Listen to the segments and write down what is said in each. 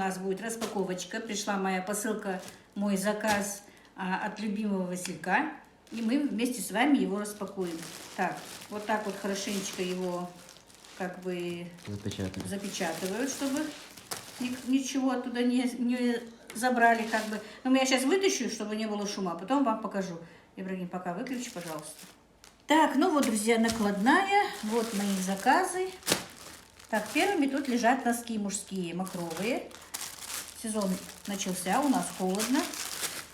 нас будет распаковочка. Пришла моя посылка, мой заказ от любимого Василька. И мы вместе с вами его распакуем. Так, вот так вот хорошенечко его как бы запечатывают, чтобы ничего оттуда не забрали как бы. Но я сейчас вытащу, чтобы не было шума, а потом вам покажу. Ибрагим, пока выключи, пожалуйста. Так, ну вот, друзья, накладная. Вот мои заказы. Так, первыми тут лежат носки мужские, махровые. Сезон начался, у нас холодно.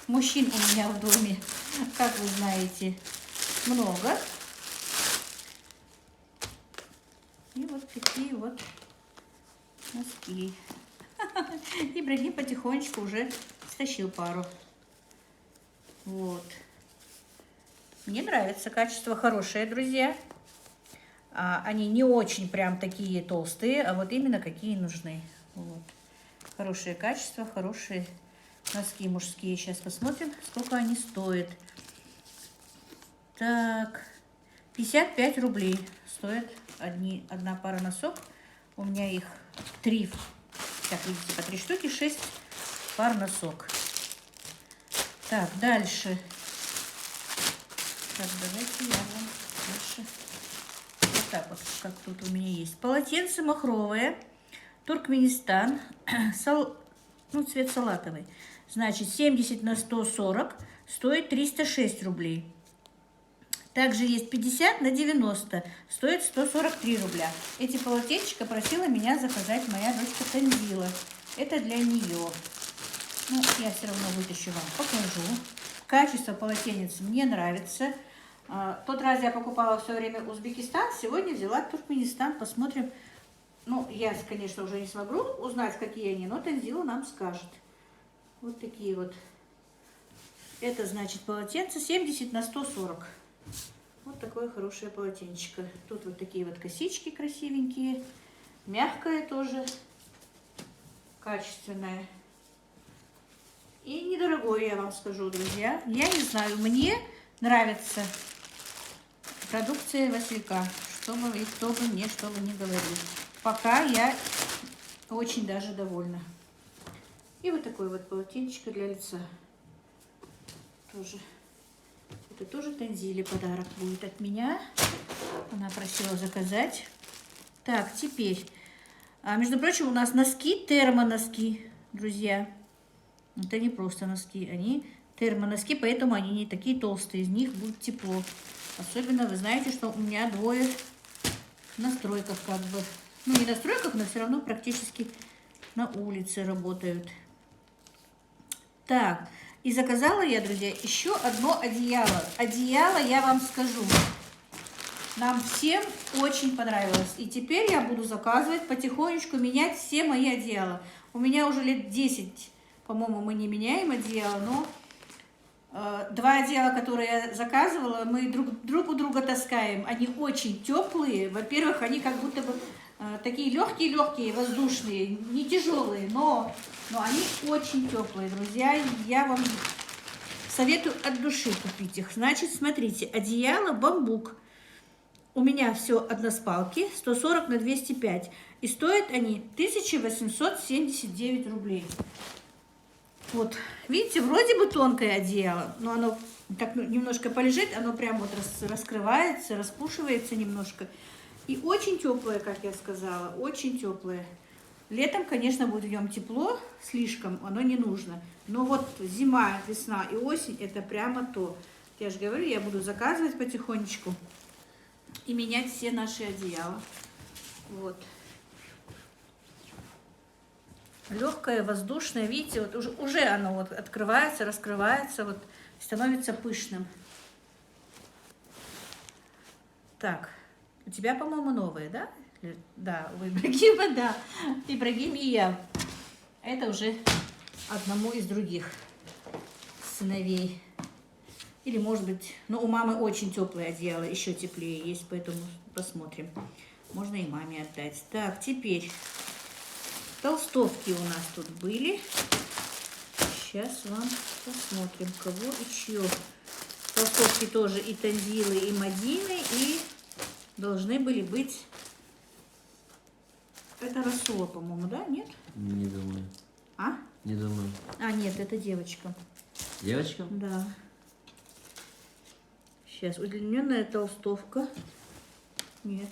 Мужчин у меня в доме, как вы знаете, много. И вот такие вот носки. Ибрагим потихонечку уже стащил пару. Вот. Мне нравится, качество хорошее, друзья. Они не очень прям такие толстые, а вот именно какие нужны. Вот. Хорошее качество, хорошие носки мужские. Сейчас посмотрим, сколько они стоят. Так, 55 рублей стоит одна пара носок. У меня их 3, так, видите, по 3 штуки, 6 пар носок. Так, дальше. Так, давайте я вам дальше. Вот так вот, как тут у меня есть. Полотенце махровое. Туркменистан. Ну, цвет салатовый. Значит, 70 на 140 стоит 306 рублей. Также есть 50 на 90, стоит 143 рубля. Эти полотенчика просила меня заказать моя дочка Танзила. Это для нее. Ну, я все равно вытащу вам, покажу. Качество полотенец мне нравится. Тот раз я покупала все время Узбекистан, сегодня взяла Туркменистан. Посмотрим. Ну, я, конечно, уже не смогу узнать, какие они, но Танзила нам скажет. Вот такие вот. Это, значит, полотенце 70 на 140. Вот такое хорошее полотенчико. Тут вот такие вот косички красивенькие. Мягкое тоже. Качественное. И недорогое, я вам скажу, друзья. Я не знаю, мне нравится продукция Василька. Кто бы мне что бы ни говорил. Пока я очень даже довольна. И вот такое вот полотенчико для лица. Тоже. Это тоже Танзиле подарок будет от меня. Она просила заказать. Так, теперь. Между прочим, у нас носки, термоноски, друзья. Это не просто носки, они термоноски, поэтому они не такие толстые. Из них будет тепло. Особенно вы знаете, что у меня двое на стройках как бы. Ну, не на стройках, но все равно практически на улице работают. Так, и заказала я, друзья, еще одно одеяло. Одеяло, я вам скажу, нам всем очень понравилось. И теперь я буду заказывать, потихонечку менять все мои одеяла. У меня уже лет 10, по-моему, мы не меняем одеяло, но 2 одеяла, которые я заказывала, мы друг у друга таскаем. Они очень теплые. Во-первых, они как будто бы такие легкие, воздушные, не тяжелые, но они очень теплые, друзья. Я вам советую от души купить их. Значит, смотрите, одеяло бамбук. У меня все односпалки, 140 на 205. И стоят они 1879 рублей. Вот, видите, вроде бы тонкое одеяло, но оно так немножко полежит, оно прям вот раскрывается, распушивается немножко. И очень теплое, как я сказала, очень теплое. Летом, конечно, будет в нем тепло, слишком оно не нужно. Но вот зима, весна и осень – это прямо то. Я же говорю, я буду заказывать потихонечку и менять все наши одеяла. Вот. Легкое, воздушное, видите, вот уже оно вот открывается, раскрывается, вот становится пышным. Так, у тебя, по-моему, новые, да? Да, у Ибрагима, да. Ибрагим и я. Это уже одному из других сыновей. Или, может быть, ну, у мамы очень теплое одеяло, еще теплее есть, поэтому посмотрим. Можно и маме отдать. Так, теперь толстовки у нас тут были. Сейчас вам посмотрим, кого еще. Толстовки тоже и Танзилы, и Мадины, и должны были быть... Это Расула, по-моему, да? Нет? Не думаю. Не думаю. А, нет, это девочка. Девочка? Да. Сейчас, удлиненная толстовка. Нет.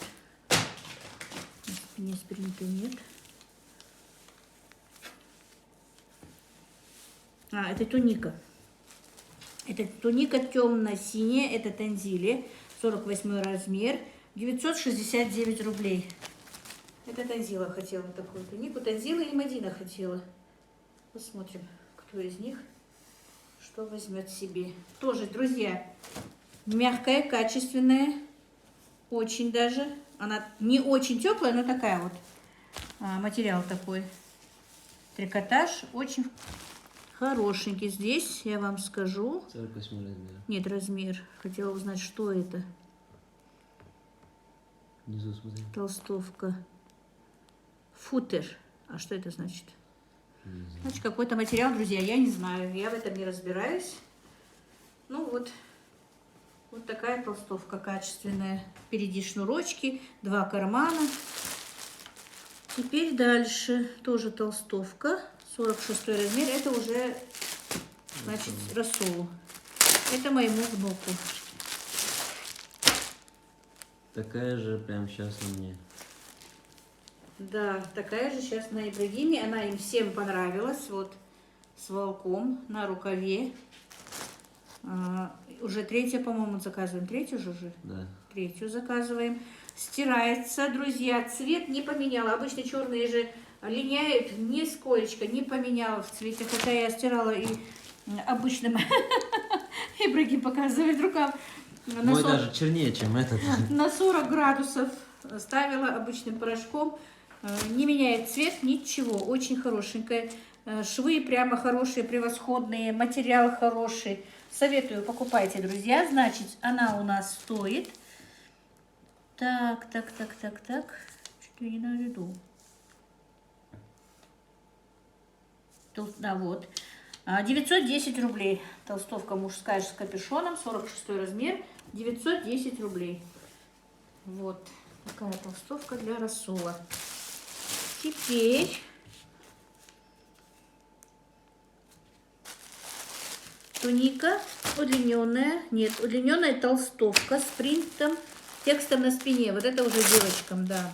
На спине спринта нет. А, это туника. Это туника темно-синяя, это танзили, 48 размер, 969 рублей. Это Танзила хотела такую тунику. Танзила и Мадина хотела. Посмотрим, кто из них что возьмет себе. Тоже, друзья, мягкая, качественная, очень даже. Она не очень теплая, но такая вот. Материал такой. Трикотаж очень хорошенький. Здесь я вам скажу. 48 размер. Нет, размер. Хотела узнать, что это. Внизу смотри. Толстовка. Футер. А что это значит? Не знаю. Значит, какой-то материал, друзья, я не знаю. Я в этом не разбираюсь. Ну вот. Вот такая толстовка качественная. Впереди шнурочки, 2 кармана. Теперь дальше. Тоже толстовка. 46 размер. Это уже, значит, рассолу. Это моему внуку. Такая же прям сейчас на мне. Да, такая же сейчас на Ибрагиме. Она им всем понравилась. Вот с волком на рукаве. Уже третья, по-моему, заказываем. Третью же уже? Да. Третью заказываем. Стирается, друзья. Цвет не поменяла. Обычно черные же линяют. Нисколечко не поменяла в цвете. Хотя я стирала и обычным. Ибрагим показывает рукав. Мой даже чернее, чем этот. На 40 градусов ставила обычным порошком. Не меняет цвет, ничего. Очень хорошенькая. Швы прямо хорошие, превосходные. Материал хороший. Советую, покупайте, друзья. Значит, она у нас стоит. Так. Что-то я не наведу. Да, вот. 910 рублей. Толстовка мужская с капюшоном. 46 размер. 910 рублей. Вот такая толстовка для рассола. Теперь туника удлиненная. Нет, удлиненная толстовка с принтом, текстом на спине. Вот это уже девочкам, да.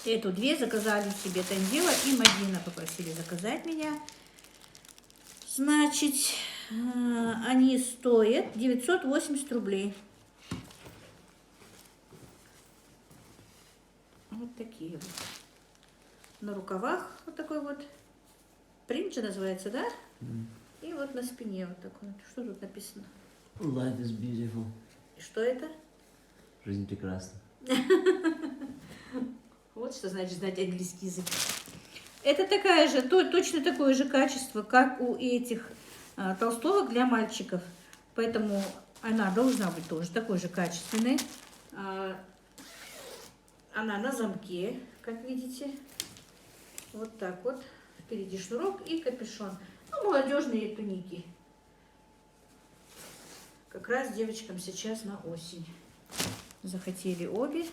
Эту две заказали себе Танзила и Мадина попросили заказать меня. Значит, они стоят 980 рублей. Вот такие вот. На рукавах вот такой вот. Принт же называется, да? И вот на спине вот такой вот. Что тут написано? Life is beautiful. И что это? Жизнь прекрасна. Вот что значит знать английский язык. Это такая же, точно такое же качество, как у этих толстовок для мальчиков. Поэтому она должна быть тоже такой же качественной. Она на замке, как видите. Вот так вот. Впереди шнурок и капюшон. Ну, молодежные туники. Как раз девочкам сейчас на осень. Захотели обе.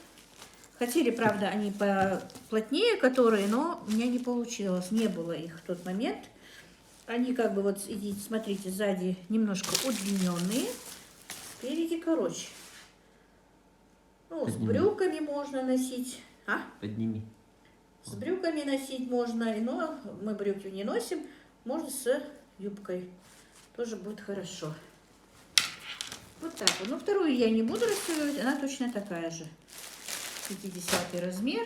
Хотели, правда, они поплотнее, которые, но у меня не получилось. Не было их в тот момент. Они как бы вот, идите, смотрите, сзади немножко удлиненные. Спереди короче. Ну, с брюками можно носить. Подними. С брюками носить можно, но мы брюки не носим. Можно с юбкой. Тоже будет хорошо. Вот так вот. Ну, вторую я не буду расстегивать, она точно такая же. 50 размер.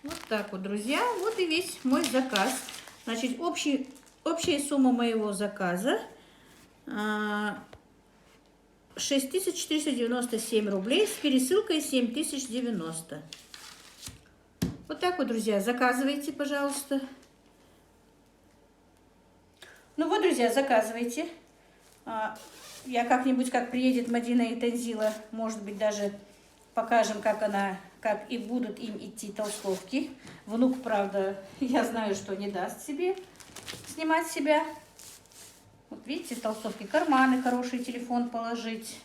Вот так вот, друзья. Вот и весь мой заказ. Значит, общая сумма моего заказа 6497 рублей с пересылкой 7090. Вот так вот, друзья, заказывайте, пожалуйста. Ну вот, друзья, заказывайте. Я как-нибудь, как приедет Мадина и Танзила, может быть, даже покажем, как и будут им идти толстовки. Внук, правда, я знаю, что не даст себе снимать себя. Вот видите, толстовки, карманы хороший, телефон положить.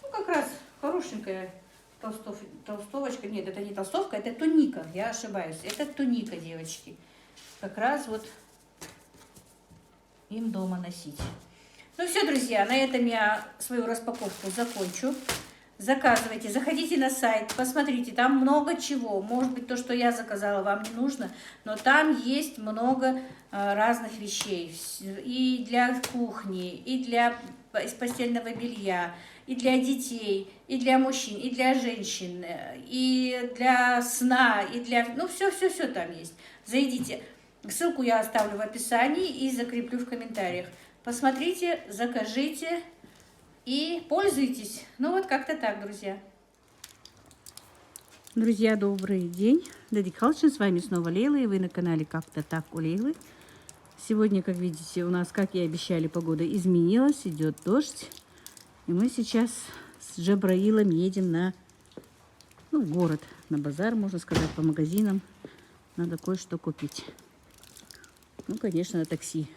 Ну, как раз хорошенькая толстовочка. Нет, это не толстовка, это туника, я ошибаюсь. Это туника, девочки. как раз вот им дома носить. Ну все, друзья, на этом я свою распаковку закончу. Заказывайте, заходите на сайт, посмотрите, там много чего. Может быть, то, что я заказала, вам не нужно, но там есть много разных вещей. И для кухни, и для из постельного белья, и для детей, и для мужчин, и для женщин, и для сна, и для... Ну, все там есть. Зайдите. Ссылку я оставлю в описании и закреплю в комментариях. Посмотрите, закажите и пользуйтесь. Ну вот как-то так, друзья. Друзья, добрый день. Дади Халчин, с вами снова Лейла, и вы на канале Как-то так у Лейлы. Сегодня, как видите, у нас, как и обещали, погода изменилась, идет дождь. И мы сейчас с Джабраилом едем в город, на базар, можно сказать, по магазинам. Надо кое-что купить. Ну, конечно, на такси.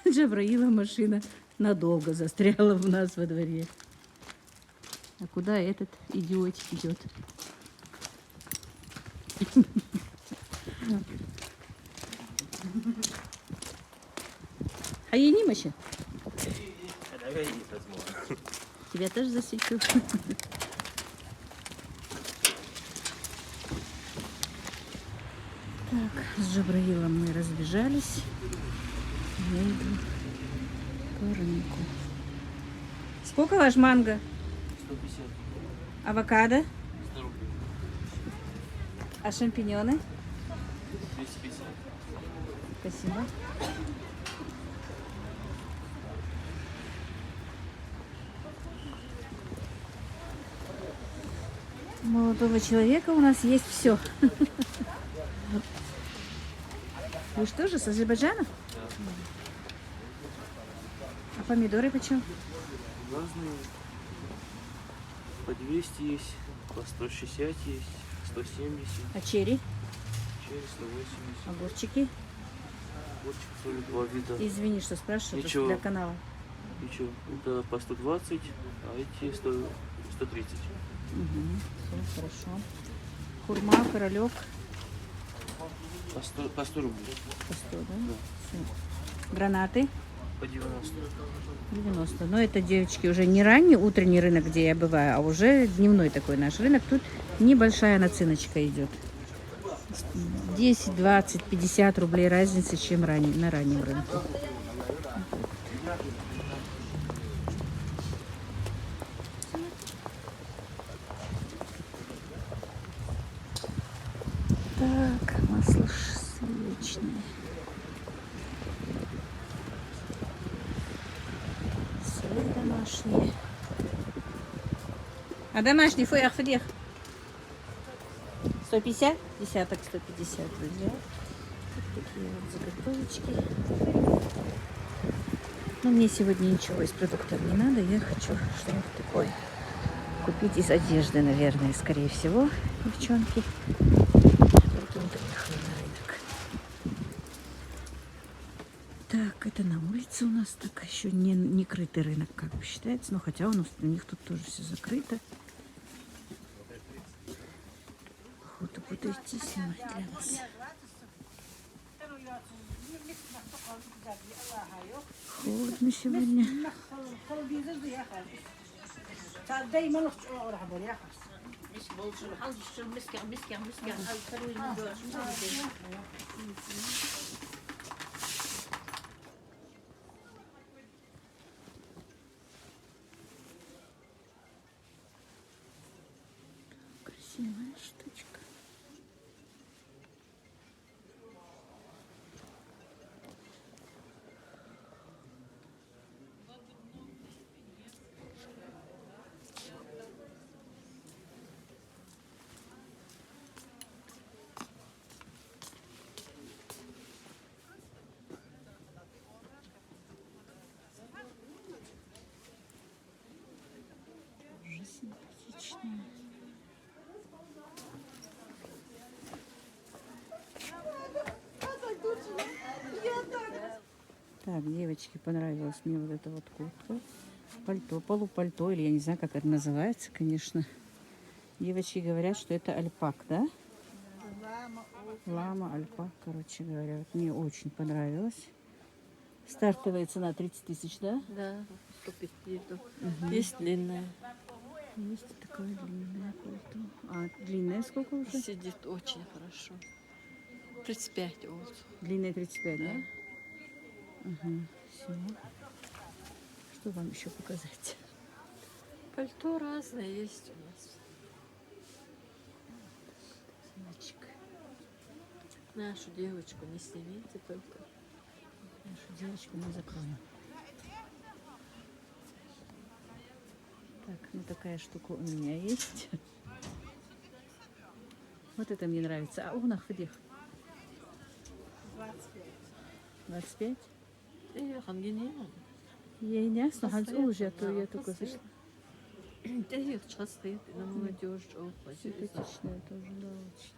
Джабраила машина надолго застряла у нас во дворе. А куда этот идиотик идет? А я не мощи? Тебя тоже засечу. Так, с Джабраилом мы разбежались. Я иду по рынку. Сколько ваш манго? 150. Авокадо? 100 рублей. А шампиньоны? 250. Спасибо. У молодого человека у нас есть все. Вы что же, с Азербайджана? А помидоры почем? Разные. По 200 есть, по 160 есть, 170, А черри? через 180. Огурчики? Вот соли 2 вида. Извини, что спрашиваю, просто Ничего. для канала. И что? Это по 120, а эти 100, 130. Все хорошо. Хурма, королек. По 100 рублей. По 100, да? Да. Всё. Гранаты? По 90. 90. Но это, девочки, уже не ранний утренний рынок, где я бываю, а уже дневной такой наш рынок. Тут небольшая наценочка идет. 10, 20, 50 рублей разницы, чем на раннем рынке. Так, масло сливочное. Соль домашняя. А домашний фуях фдех? 150? Десяток 150, друзья. Вот такие вот заготовочки. Но мне сегодня ничего из продуктов не надо. Я хочу что-нибудь такое купить из одежды, наверное, скорее всего, девчонки. Поэтому приехала на рынок. Так, это на улице у нас так еще не крытый рынок, как бы считается. Но хотя у них тут тоже все закрыто. Охота буду идти снимать для вас. Холодно сегодня. Красивая штучка. Тоже симпатичная. Так, девочки, понравилась мне вот эта вот куртка. Пальто, полупальто, или я не знаю, как это называется, конечно. Девочки говорят, что это альпак, да? Лама, альпа, короче говоря. Вот мне очень понравилось. Стартовая цена 30 тысяч, да? Да, 150. Есть длинная. Есть такая длинная пальто. А длинная сколько уже? Сидит очень хорошо. 35 вот. Длинная 35, да? Да. Угу. Все. Что вам еще показать? Пальто разное есть у нас. Девочка. Нашу девочку не снимите только. Нашу девочку мы закроем. Так, ну такая штука у меня есть. Вот это мне нравится. А унах где? 25? Ангенина. Я не ясно, уже, то я только зашла. Сейчас стоит на молодежь. Симпатичная тоже, да, очень.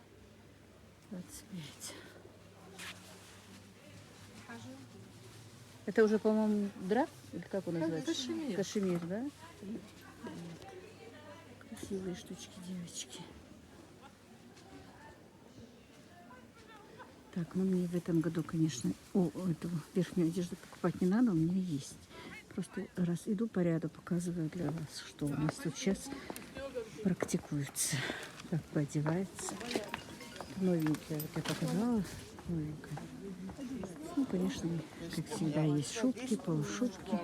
25. Это уже, по-моему, драп? Или как он называется? Кашемир. Кашемир, да? Красивые штучки, девочки. Так, ну мне в этом году, конечно, эту верхнюю одежду покупать не надо, у меня есть. Просто раз иду по ряду, показываю для вас, что у нас тут сейчас практикуется. Как поодевается. Новенькая, вот я показала, новенькая. Ну, конечно, как всегда, есть шубки, полушубки.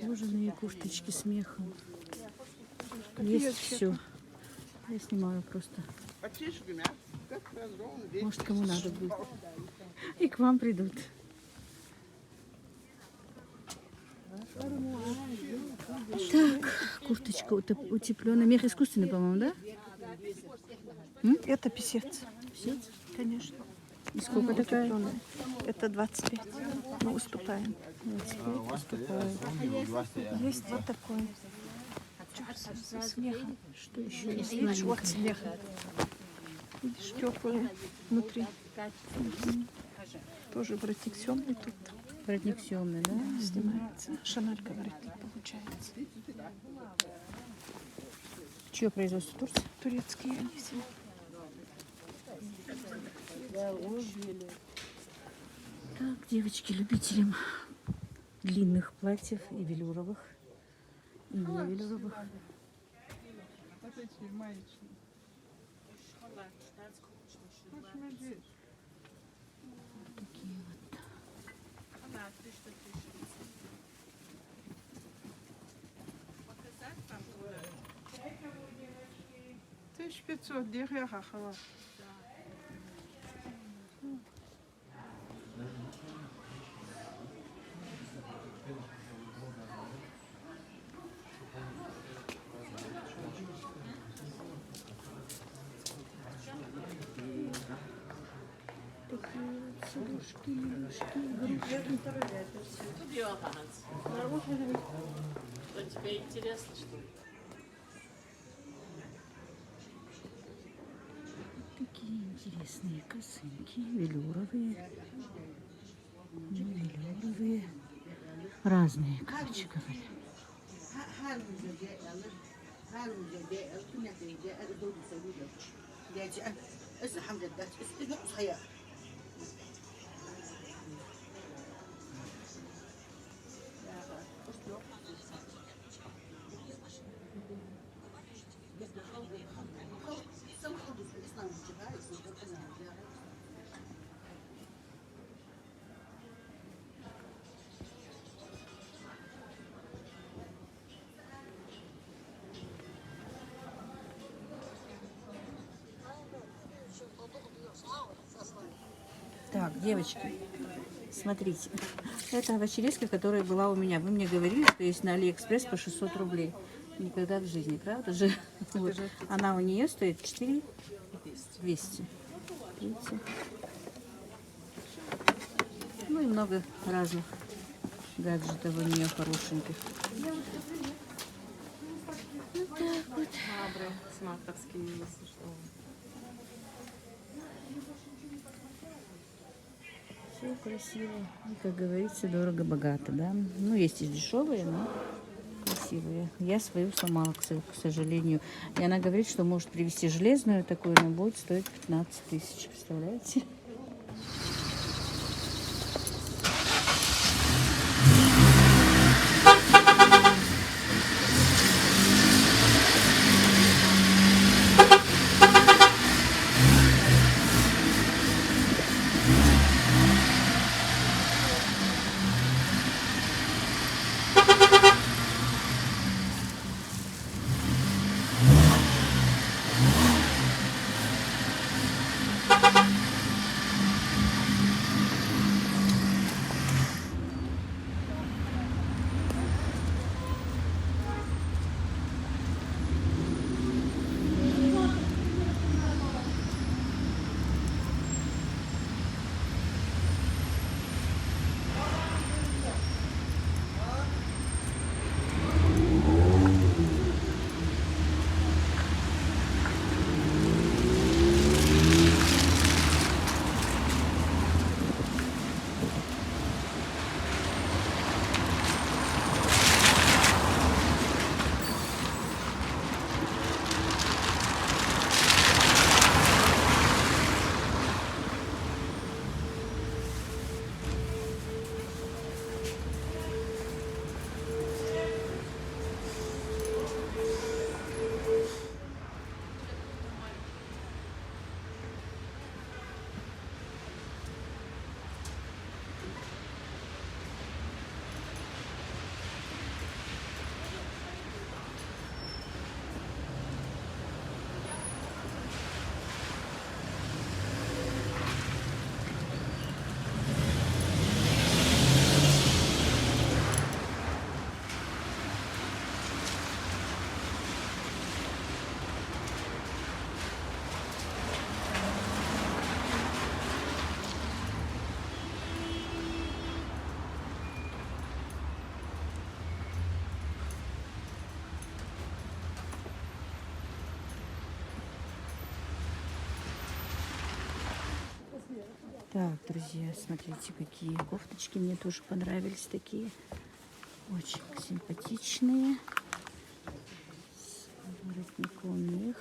Кожаные курточки с мехом. Есть все. Я снимаю просто. Может, кому надо будет. И к вам придут. Так, курточка утепленная. Мех искусственный, по-моему, да? Это писец, Писец? конечно. И сколько такая? Утеплённая. Это 25. Мы уступаем. 25 уступают. Есть вот такой. С мехом. Что еще есть? Видишь, вот Маленькая. с мехом. Видишь, теплые внутри. Тоже воротник темный тут Воротник темный, да? снимается. Шанелька воротник получается. Чье производство? Турция? Турецкие они все. Так, девочки, любителям длинных платьев и велюровых, и не велюровых. Такие вот. 1500 дирхем. Сережки, игрушки, игрушки. Что тебе интересно, что ли? Такие интересные косынки, велюровые, не велюровые, разные, короче говоря. Так, девочки, смотрите. Это овощерезка, которая была у меня. Вы мне говорили, что есть на Алиэкспресс по 600 рублей. Никогда в жизни, правда же? Вот. Она у нее стоит 4200. Видите? Ну и много разных гаджетов у нее хорошеньких. Мабры смарковские, если что. Все красиво. И, как говорится, дорого-богато, да? Ну, есть и дешевые, но красиво. красивые. Я свою сломала, к сожалению. И она говорит, что может привезти железную такую, но будет стоить 15 тысяч. Представляете? Так, друзья, смотрите, какие кофточки мне тоже понравились, такие очень симпатичные, с воротником мех.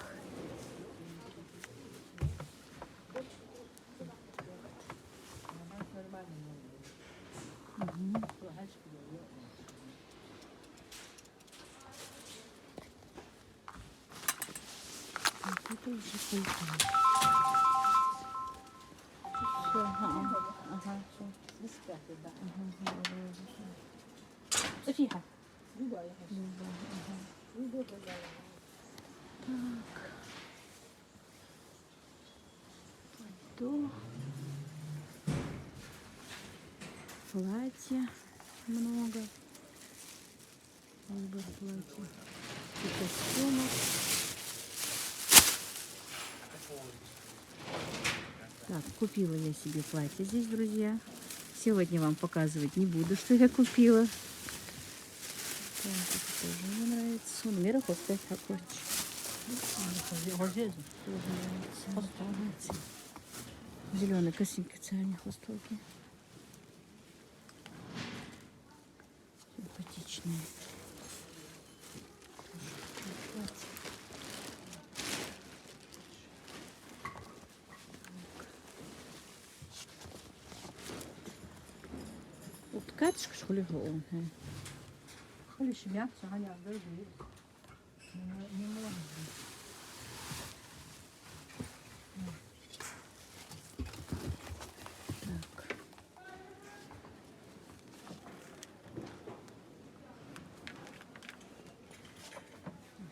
Вот это уже пальто. Всё, ага, всё. София. Так. Пальто. Платья много. Выбор платья. И костюмов. Так, купила я себе платье здесь, друзья. Сегодня вам показывать не буду, что я купила. Так, это тоже мне нравится. Номер хостес такой. Зеленый косынка царни хостовки. Симпатичные. Катышка, что ли, он? Так.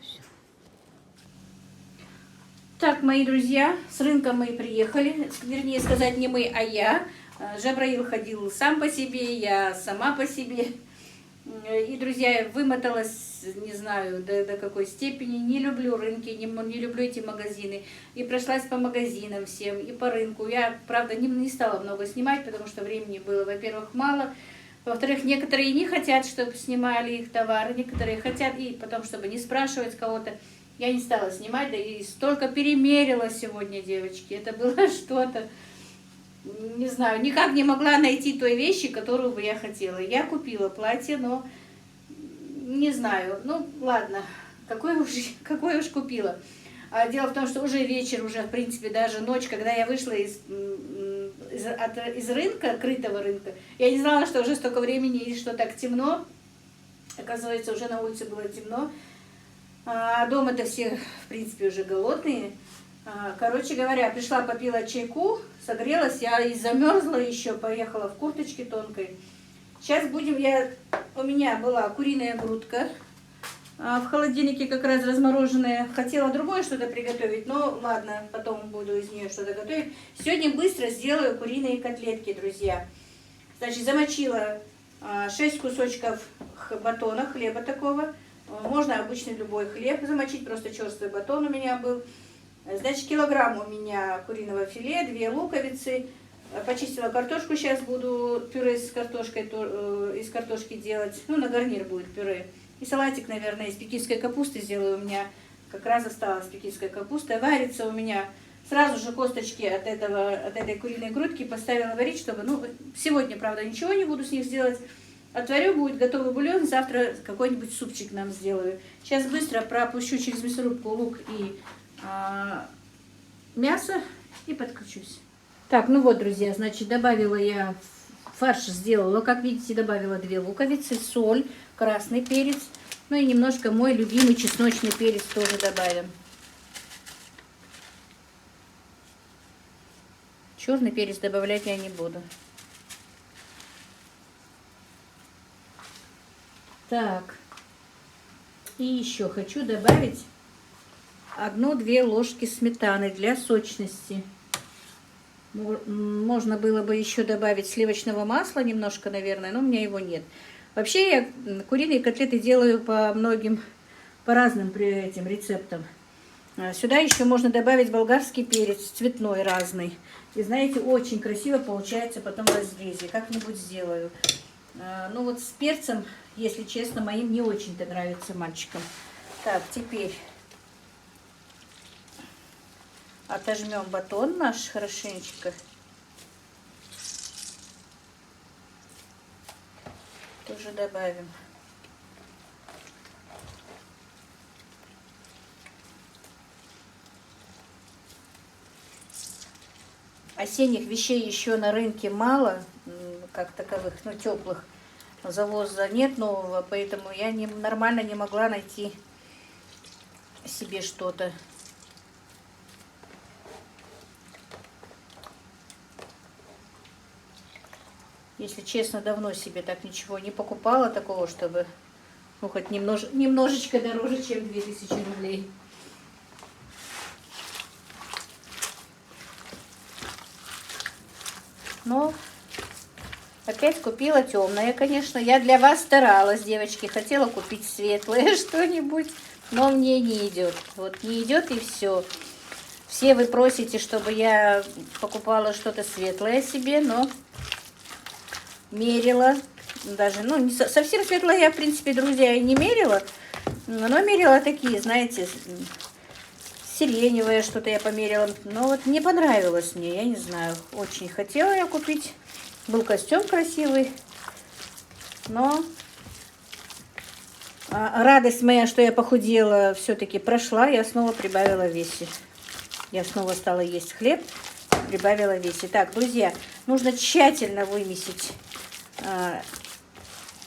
Всё. Так, мои друзья, с рынка мы приехали, вернее сказать, не мы, а я. Жабраил ходил сам по себе, я сама по себе. И, друзья, вымоталась, не знаю, до какой степени. Не люблю рынки, не люблю эти магазины. И прошлась по магазинам всем, и по рынку. Я, правда, не стала много снимать, потому что времени было, во-первых, мало. Во-вторых, некоторые не хотят, чтобы снимали их товары, некоторые хотят, и потом, чтобы не спрашивать кого-то. Я не стала снимать, да и столько перемерила сегодня, девочки. Это было что-то... Не знаю, никак не могла найти той вещи, которую бы я хотела. Я купила платье, но не знаю, ну ладно, какой уж купила. А дело в том, что уже вечер, уже в принципе даже ночь, когда я вышла из рынка, крытого рынка, я не знала, что уже столько времени и что так темно. Оказывается, уже на улице было темно. А дома-то все, в принципе, уже голодные. Короче говоря, пришла, попила чайку, согрелась, я и замерзла еще, поехала в курточке тонкой. Сейчас у меня была куриная грудка в холодильнике, как раз размороженная. Хотела другое что-то приготовить, но ладно, потом буду из нее что-то готовить. Сегодня быстро сделаю куриные котлетки, друзья. Значит, замочила 6 кусочков батона, хлеба такого. Можно обычный любой хлеб замочить, просто черствый батон у меня был. Значит, килограмм у меня куриного филе, 2 луковицы. Почистила картошку, сейчас буду пюре с картошкой, из картошки делать. Ну, на гарнир будет пюре. И салатик, наверное, из пекинской капусты сделаю. У меня как раз осталась пекинская капуста. Варится у меня. Сразу же косточки от этой куриной грудки поставила варить, чтобы... Ну, сегодня, правда, ничего не буду с них сделать. Отварю, будет готовый бульон. Завтра какой-нибудь супчик нам сделаю. Сейчас быстро пропущу через мясорубку лук и мясо и подключусь. Так, ну вот, друзья, значит, добавила я фарш, сделала, как видите, добавила 2 луковицы, соль, красный перец, ну и немножко мой любимый чесночный перец тоже добавим. Черный перец добавлять я не буду. Так, и еще хочу добавить 1-2 ложки сметаны для сочности. Можно было бы еще добавить сливочного масла немножко, наверное, но у меня его нет. Вообще я куриные котлеты делаю по разным этим рецептам. Сюда еще можно добавить болгарский перец, цветной разный. И знаете, очень красиво получается потом в разрезе. Как-нибудь сделаю. Ну вот с перцем, если честно, моим не очень-то нравится мальчикам. Так, теперь отожмем батон наш хорошенечко. Тоже добавим. Осенних вещей еще на рынке мало, как таковых, ну, теплых. Завоза нет нового, поэтому я нормально не могла найти себе что-то. Если честно, давно себе так ничего не покупала такого, чтобы, ну, хоть немножечко дороже, чем 2000 рублей. Но опять купила темное, конечно. Я для вас старалась, девочки. Хотела купить светлое что-нибудь, но мне не идет. Вот не идет и все. Все вы просите, чтобы я покупала что-то светлое себе, но мерила. Даже, ну, не совсем светлое я, в принципе, друзья, и не мерила. Но мерила такие, знаете, сиреневое что-то я померила. Но вот не понравилось мне, я не знаю. Очень хотела я купить. Был костюм красивый. Но радость моя, что я похудела, все-таки прошла. Я снова прибавила в весе. Я снова стала есть хлеб, прибавила в весе. Так, друзья, нужно тщательно вымесить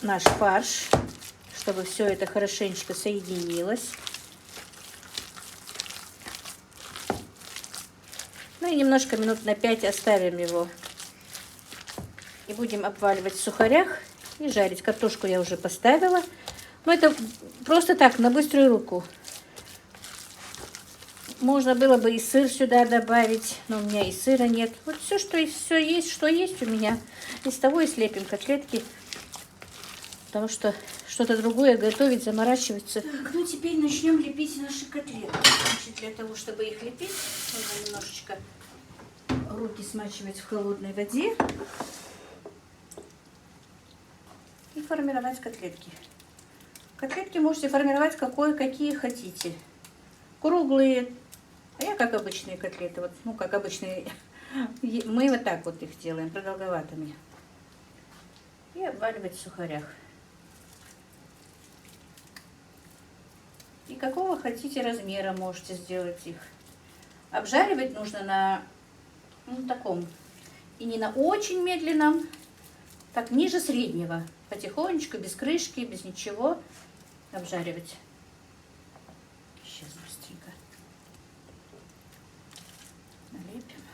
наш фарш, чтобы все это хорошенечко соединилось. Ну и немножко минут на 5 оставим его. И будем обваливать в сухарях и жарить. Картошку я уже поставила. Но это просто так, на быструю руку. Можно было бы и сыр сюда добавить, но у меня и сыра нет. Вот все есть, что есть у меня. Из того и слепим котлетки. Потому что что-то другое готовить, заморачиваться. Так, ну теперь начнем лепить наши котлеты. Значит, для того, чтобы их лепить, нужно немножечко руки смачивать в холодной воде. И формировать котлетки. Котлетки можете формировать какие хотите. Круглые. А я как обычные котлеты. Вот, ну, как обычные. Мы вот так вот их делаем, продолговатыми. И обваливать в сухарях. какого хотите размера можете сделать их. Обжаривать нужно на таком, и не на очень медленном, так ниже среднего. Потихонечку, без крышки, без ничего обжаривать. Сейчас быстренько налепим.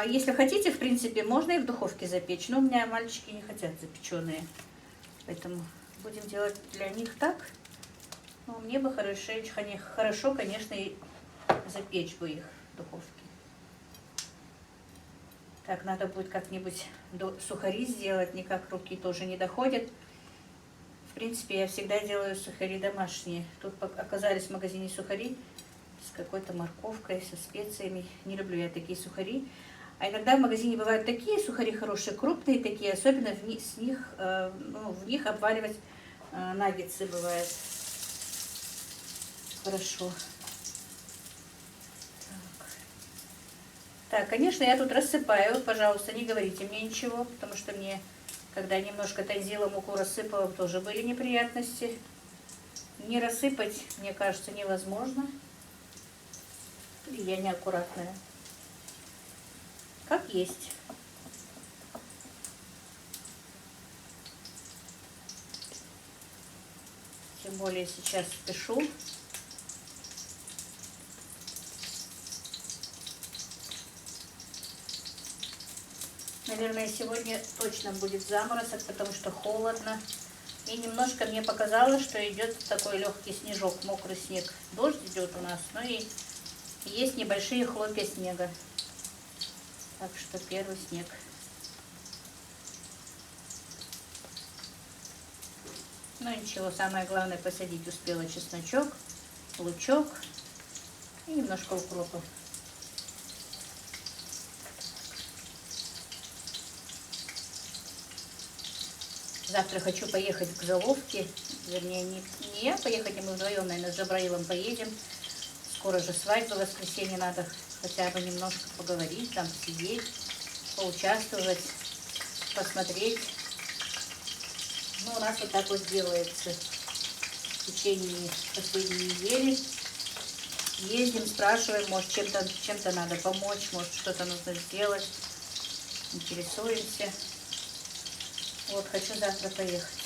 Если хотите, в принципе, можно и в духовке запечь, но у меня мальчики не хотят запеченные, поэтому будем делать для них так. Но мне бы хорошо, конечно, и запечь бы их в духовке. Так, надо будет как-нибудь сухари сделать, никак руки тоже не доходят. В принципе, я всегда делаю сухари домашние. Тут оказались в магазине сухари с какой-то морковкой, со специями. Не люблю я такие сухари. А иногда в магазине бывают такие сухари хорошие, крупные такие, особенно в них обваливать наггетсы бывает хорошо. Так, конечно, я тут рассыпаю, пожалуйста, не говорите мне ничего, потому что мне, когда немножко тонзила муку рассыпала, тоже были неприятности. Не рассыпать, мне кажется, невозможно. Или я неаккуратная. Как есть. Тем более сейчас спешу. Наверное, сегодня точно будет заморозок, потому что холодно. И немножко мне показалось, что идет такой легкий снежок, мокрый снег. Дождь идет у нас, но и есть небольшие хлопья снега. Так что первый снег. Ну ничего, самое главное посадить успела чесночок, лучок и немножко укропа. Завтра хочу поехать к Заловке, вернее, не я поехать, а мы вдвоем, наверное, с Джабраилом поедем. Скоро же свадьба, в воскресенье надо хотя бы немножко поговорить, там сидеть, поучаствовать, посмотреть. Ну, у нас вот так вот делается в течение последней недели. Ездим, спрашиваем, может, чем-то надо помочь, может, что-то нужно сделать, интересуемся. Вот, хочу завтра поехать.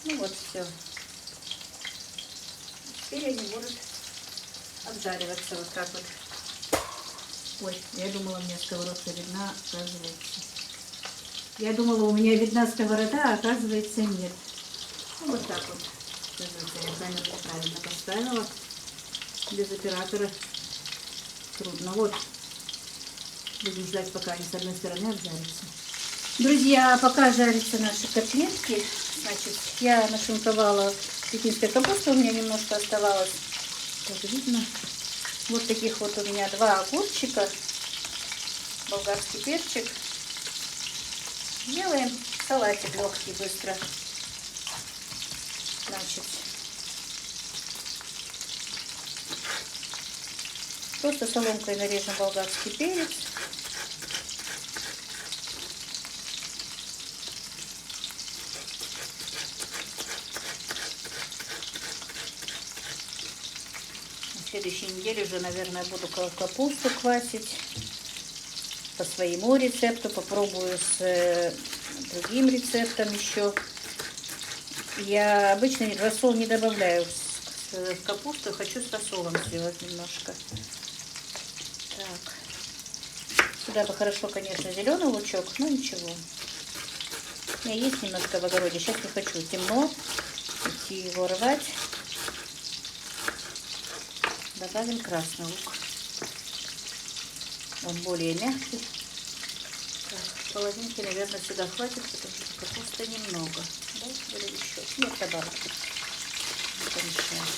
Ну вот, все. Теперь они будут обжариваться вот так вот. Ой, я думала, у меня сковородка видна, оказывается. Я думала, у меня видна сковорода, а оказывается нет. Ну, вот так вот. Оказывается, я камеру неправильно поставила. Без оператора трудно. Вот. Будем ждать, пока они с одной стороны обжарятся. Друзья, пока жарятся наши котлетки, значит, я нашинковала пекинской капусты, у меня немножко оставалось. Как видно. Вот таких вот у меня 2 огурчика, болгарский перчик. Делаем салатик легкий, быстро. Значит, просто соломкой нарежем болгарский перец. На следующей неделе уже, наверное, буду капусту квасить по своему рецепту. Попробую с другим рецептом еще. Я обычно рассол не добавляю в капусту, хочу с рассолом сделать немножко. Так. Сюда бы хорошо, конечно, зеленый лучок, но ничего. У меня есть немножко в огороде, сейчас не хочу. Темно, идти его рвать. Добавим красный лук. Он более мягкий. Так, половинки, наверное, сюда хватит, потому что капусты немного. Да? Или еще? Нет, добавлю. Не помешает.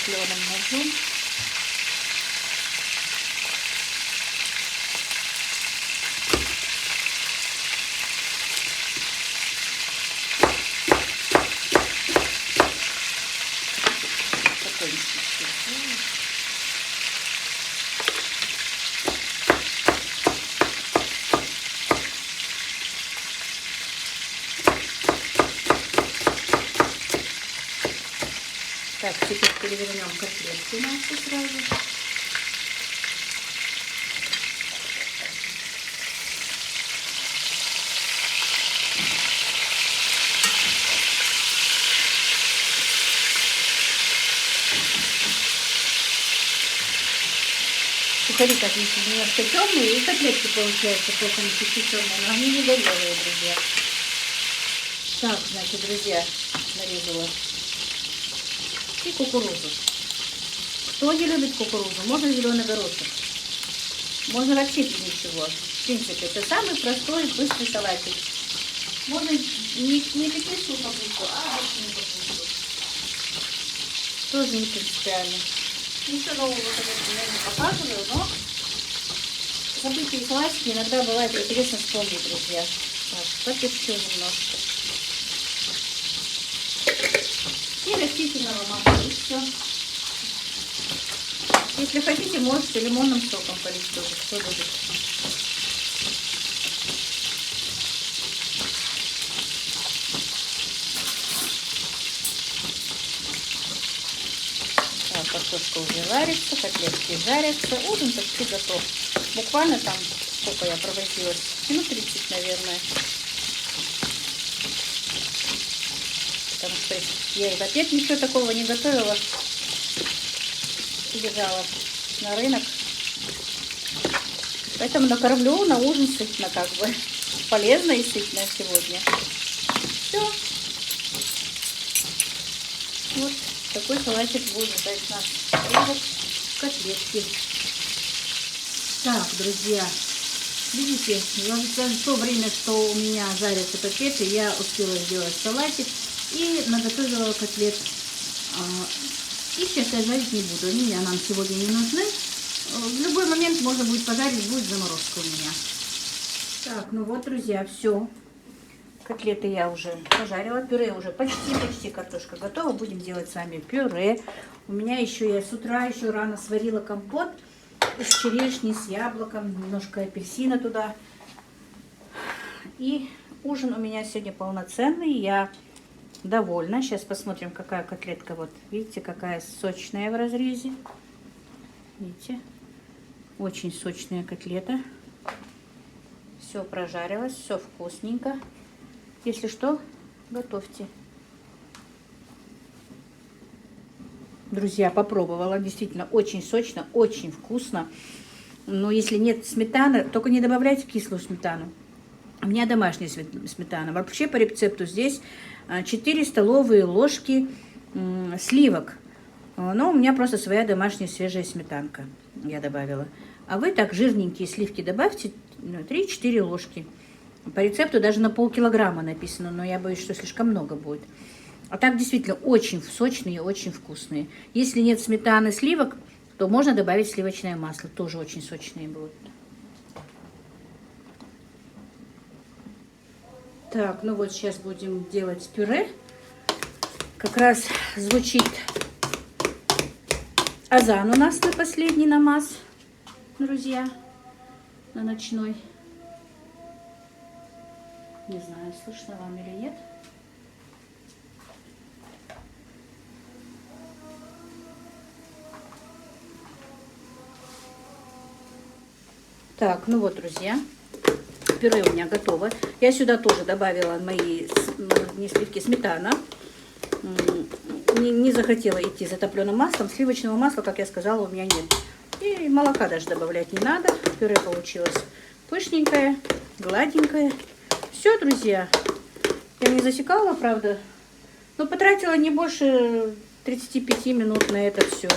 промышленным ножом. Так, теперь перевернем котлетки наши сразу. Сухари как немножко темные, и котлетки получаются только чуть-чуть темные, но они не горелые, друзья. Так, значит, друзья, нарезала. И кукурузу. Кто не любит кукурузу, можно зеленый горошек. Можно вообще без ничего. В принципе, это самый простой и быстрый салатик. Можно не пекинскую капусту, а обычную капусту. Тоже не принципиально. Ничего нового, конечно, я не показываю, но забытые салатики иногда бывает интересно вспомнить, друзья. Так, поперчу немножко. И растительного масла, и все. Если хотите, можете лимонным соком полить тоже, кто любит. Так, картошка уже варится, котлетки жарятся. Ужин почти готов. Буквально там, сколько я провозилась, минут 30, наверное. Потому что я и в обед ничего такого не готовила. Бежала на рынок. Поэтому накормлю на ужин сытно, как бы. Полезно и сытно сегодня. Все. Вот такой салатик будет ждать нас. И вот котлетки. Так, друзья. Видите, в то время, что у меня жарятся котлеты, я успела сделать салатик. И наготовила котлет. И сейчас я жарить не буду. Они нам сегодня не нужны. В любой момент можно будет пожарить, будет заморозка у меня. Так, ну вот, друзья, все. Котлеты я уже пожарила. Пюре уже почти картошка готова. Будем делать с вами пюре. У меня еще, я с утра еще рано сварила компот из черешни с яблоком. Немножко апельсина туда. И ужин у меня сегодня полноценный. Я довольна. Сейчас посмотрим, какая котлетка. Вот, видите, какая сочная в разрезе. Видите? Очень сочная котлета. Все прожарилось, все вкусненько. Если что, готовьте. Друзья, попробовала. Действительно, очень сочно, очень вкусно. Но если нет сметаны, только не добавляйте кислую сметану. У меня домашняя сметана. Вообще по рецепту здесь 4 столовые ложки сливок. Но у меня просто своя домашняя свежая сметанка я добавила. А вы так жирненькие сливки добавьте 3-4 ложки. По рецепту даже на полкилограмма написано, но я боюсь, что слишком много будет. А так действительно очень сочные, очень вкусные. Если нет сметаны, сливок, то можно добавить сливочное масло. Тоже очень сочные будут. Так, ну вот сейчас будем делать пюре. Как раз звучит азан у нас на последний намаз, друзья, на ночной. Не знаю, слышно вам или нет. Так, ну вот, друзья. Пюре у меня готово. Я сюда тоже добавила мои не сливки, сметана. Не захотела идти за топленым маслом. Сливочного масла, как я сказала, у меня нет. И молока даже добавлять не надо. Пюре получилось пышненькое, гладенькое. Все, друзья. Я не засекала, правда. Но потратила не больше 35 минут на это все.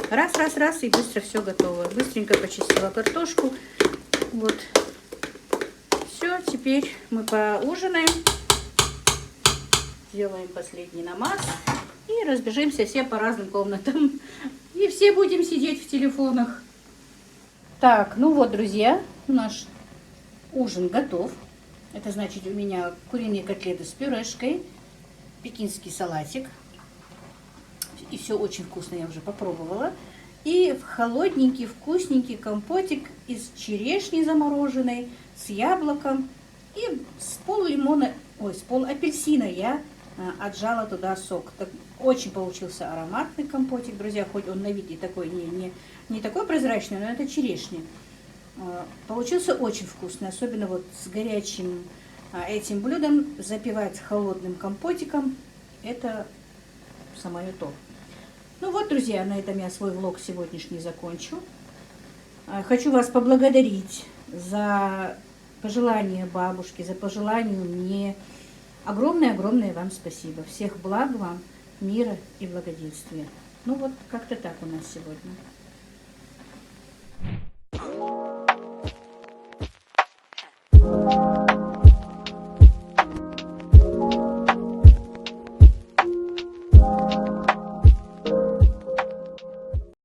Раз, и быстро все готово. Быстренько почистила картошку. Вот. Все, теперь мы поужинаем. Сделаем последний намаз. и разбежимся все по разным комнатам. И все будем сидеть в телефонах. Так, ну вот, друзья, наш ужин готов. Это значит, у меня куриные котлеты с пюрешкой, пекинский салатик. И все очень вкусно, я уже попробовала. И в холодненький, вкусненький компотик из черешни замороженной с яблоком. И с пол лимона, ой, с пол апельсина я отжала туда сок. Так, очень получился ароматный компотик, друзья, хоть он на вид и такой, не такой прозрачный, но это черешня. Получился очень вкусный, особенно вот с горячим этим блюдом запивать холодным компотиком. Это самое то. Ну вот, друзья, на этом я свой влог сегодняшний закончу. Хочу вас поблагодарить за пожелания бабушки, за пожелания мне. Огромное-огромное вам спасибо. Всех благ вам, мира и благоденствия. Ну вот, как-то так у нас сегодня.